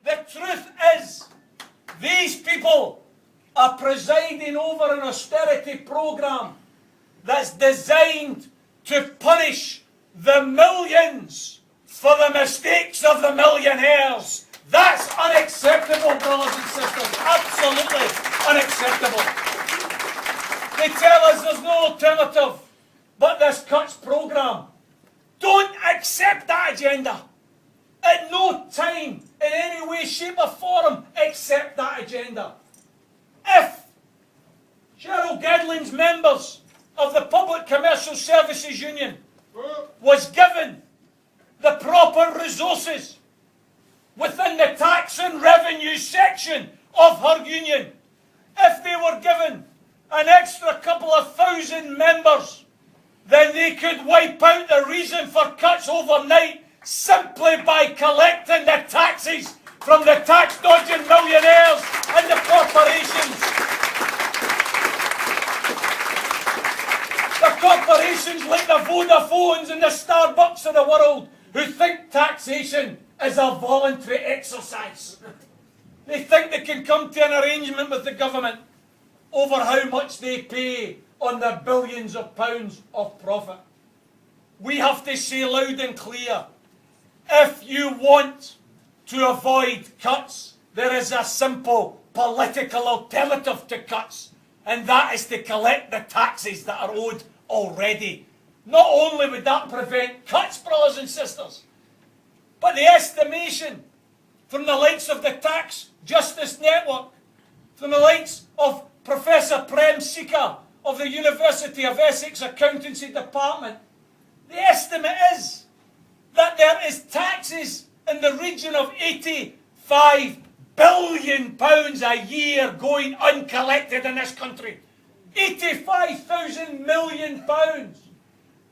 The truth is, these people are presiding over an austerity programme that's designed to punish the millions for the mistakes of the millionaires. That's unacceptable, brothers and sisters. Absolutely unacceptable. They tell us there's no alternative but this cuts programme. Don't accept that agenda. At no time, in any way, shape or form, accept that agenda. If Cheryl Gedling's members of the Public Commercial Services Union was given the proper resources within the tax and revenue section of her union, if they were given an extra couple of thousand members, then they could wipe out the reason for cuts overnight simply by collecting the taxes from the tax-dodging millionaires and the corporations. The corporations like the Vodafones and the Starbucks of the world who think taxation is a voluntary exercise. They think they can come to an arrangement with the government over how much they pay on the billions of pounds of profit. We have to say loud and clear, if you want to avoid cuts, there is a simple political alternative to cuts, and that is to collect the taxes that are owed already. Not only would that prevent cuts, brothers and sisters, but the estimation from the likes of the Tax Justice Network, from the likes of Professor Prem Sikka of the University of Essex Accountancy Department, the estimate is that there is taxes in the region of £85 billion a year going uncollected in this country. £85,000 million.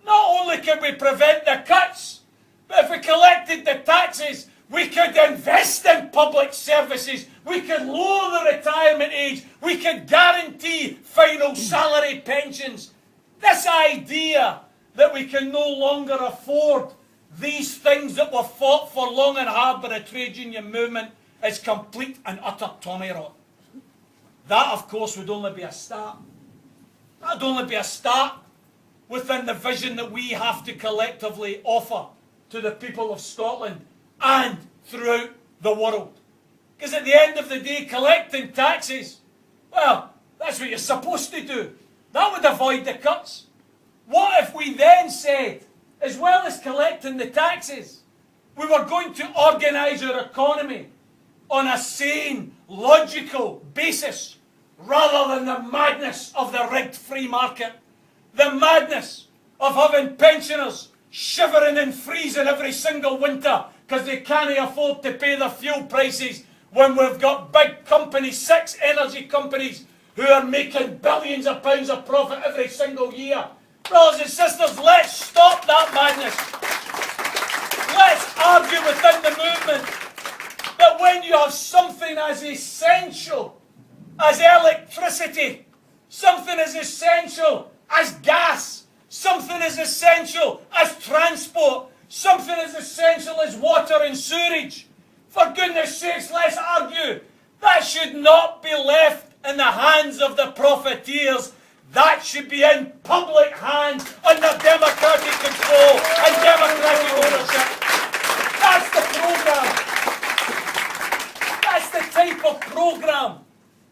Not only can we prevent the cuts, but if we collected the taxes, we could invest in public services, we could lower the retirement age, we could guarantee final salary pensions. This idea that we can no longer afford these things that were fought for long and hard by the trade union movement is complete and utter tommy rot. That, of course, would only be a start. That would only be a start within the vision that we have to collectively offer to the people of Scotland and throughout the world. Because at the end of the day, collecting taxes, well, that's what you're supposed to do. That would avoid the cuts. What if we then said, as well as collecting the taxes, we were going to organise our economy on a sane, logical basis, rather than the madness of the rigged free market, the madness of having pensioners shivering and freezing every single winter because they can't afford to pay the fuel prices when we've got big companies, 6 energy companies, who are making billions of pounds of profit every single year. Brothers and sisters, let's stop that madness. Let's argue within the movement that when you have something as essential as electricity, something as essential as gas, something as essential as transport, something as essential as water and sewerage, for goodness sakes, let's argue. That should not be left in the hands of the profiteers. That should be in public hands under democratic control and democratic ownership. That's the programme. That's the type of programme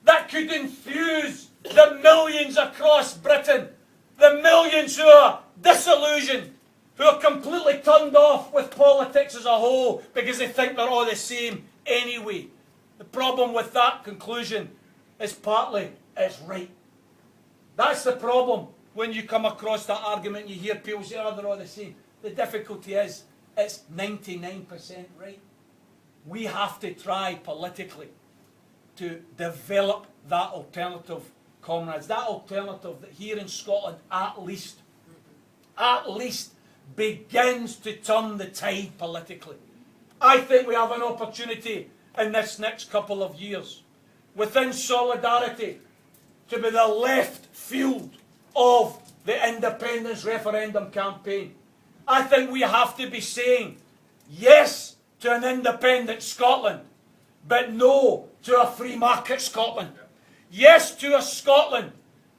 that could infuse the millions across Britain, the millions who are disillusioned, who are completely turned off with politics as a whole because they think they're all the same anyway. The problem with that conclusion is partly it's right. That's the problem when you come across that argument and you hear people say, oh, they're all the same. The difficulty is it's 99% right. We have to try politically to develop that alternative, comrades. That alternative that here in Scotland at least begins to turn the tide politically. I think we have an opportunity in this next couple of years, within Solidarity, to be the left field of the independence referendum campaign. I think we have to be saying yes to an independent Scotland, but no to a free market Scotland. Yes to a Scotland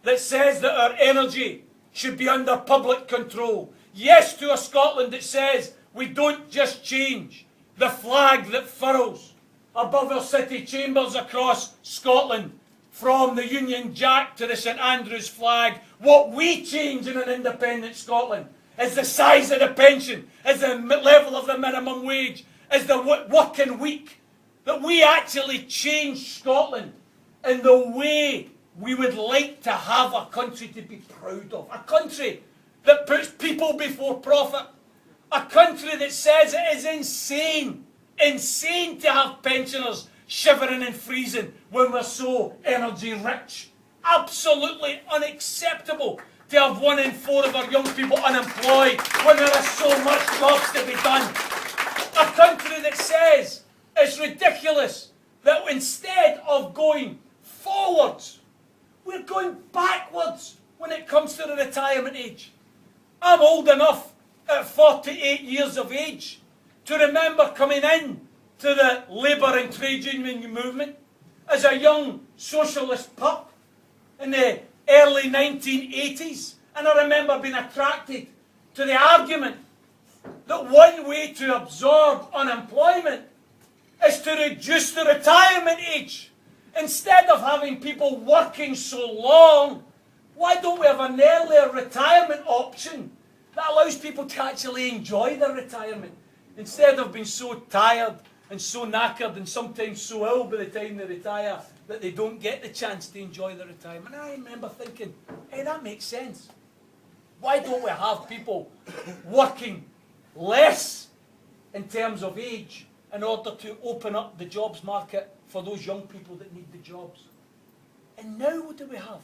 that says that our energy should be under public control. Yes to a Scotland that says we don't just change the flag that furrows above our city chambers across Scotland from the Union Jack to the St Andrews flag. What we change in an independent Scotland is the size of the pension, is the level of the minimum wage, is the working week. That we actually change Scotland in the way we would like to have a country to be proud of. A country that puts people before profit. A country that says it is insane to have pensioners shivering and freezing when we're so energy rich. Absolutely unacceptable to have 1 in 4 of our young people unemployed when there is so much jobs to be done. A country that says it's ridiculous that instead of going forwards, we're going backwards when it comes to the retirement age. I'm old enough at 48 years of age to remember coming in to the labour and trade union movement as a young socialist pup in the early 1980s. And I remember being attracted to the argument that one way to absorb unemployment is to reduce the retirement age. Instead of having people working so long, why don't we have an earlier retirement option that allows people to actually enjoy their retirement instead of being so tired and so knackered and sometimes so ill by the time they retire that they don't get the chance to enjoy their retirement. And I remember thinking, hey, that makes sense. Why don't we have people working less in terms of age in order to open up the jobs market for those young people that need the jobs? And now what do we have?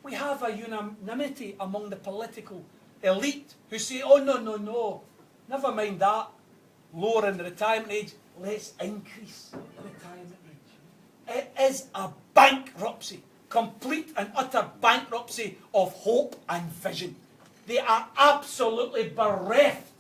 We have a unanimity among the political elite who say, oh, no, never mind that, lowering the retirement age, let's increase the retirement age. It is a bankruptcy, complete and utter bankruptcy of hope and vision. They are absolutely bereft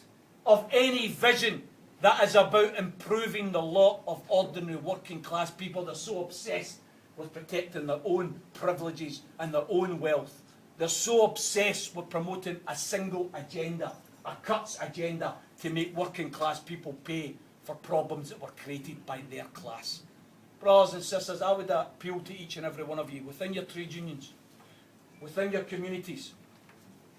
of any vision that is about improving the lot of ordinary working class people. They're so obsessed with protecting their own privileges and their own wealth. They're so obsessed with promoting a single agenda, a cuts agenda, to make working class people pay for problems that were created by their class. Brothers and sisters, I would appeal to each and every one of you within your trade unions, within your communities,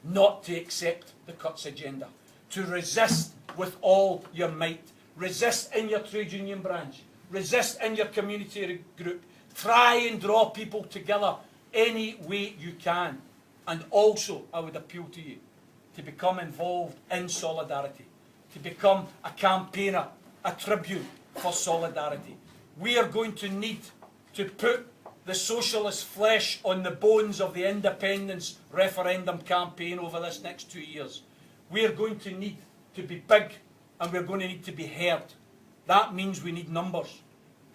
not to accept the cuts agenda, to resist with all your might. Resist in your trade union branch, resist in your community group. Try and draw people together any way you can. And also, I would appeal to you to become involved in solidarity, to become a campaigner, a tribune for solidarity. We are going to need to put the socialist flesh on the bones of the independence referendum campaign over this next 2 years. We are going to need to be big and we're going to need to be heard. That means we need numbers.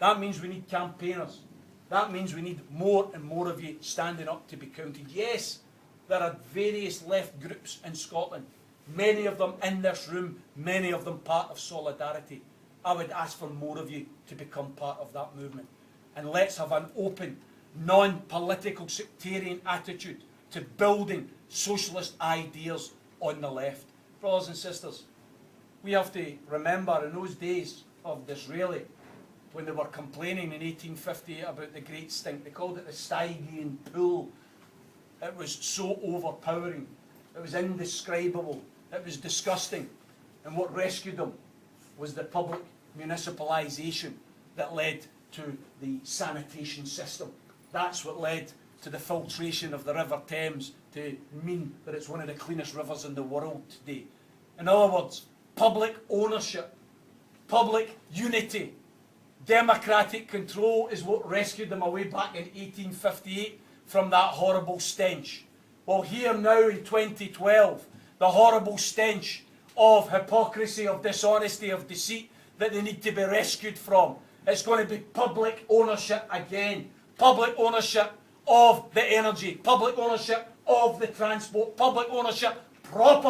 That means we need campaigners. That means we need more and more of you standing up to be counted. Yes, there are various left groups in Scotland, many of them in this room, many of them part of Solidarity. I would ask for more of you to become part of that movement. And let's have an open, non-political sectarian attitude to building socialist ideas on the left. Brothers and sisters, we have to remember in those days of Disraeli, when they were complaining in 1858 about the Great Stink, they called it the Stygian Pool. It was so overpowering. It was indescribable. It was disgusting. And what rescued them was the public municipalisation that led to the sanitation system. That's what led to the filtration of the River Thames to mean that it's one of the cleanest rivers in the world today. In other words, public ownership, public unity, democratic control is what rescued them away back in 1858 from that horrible stench. Well, here now in 2012, the horrible stench of hypocrisy, of dishonesty, of deceit that they need to be rescued from. It's going to be public ownership again. Public ownership of the energy, public ownership of the transport, public ownership, proper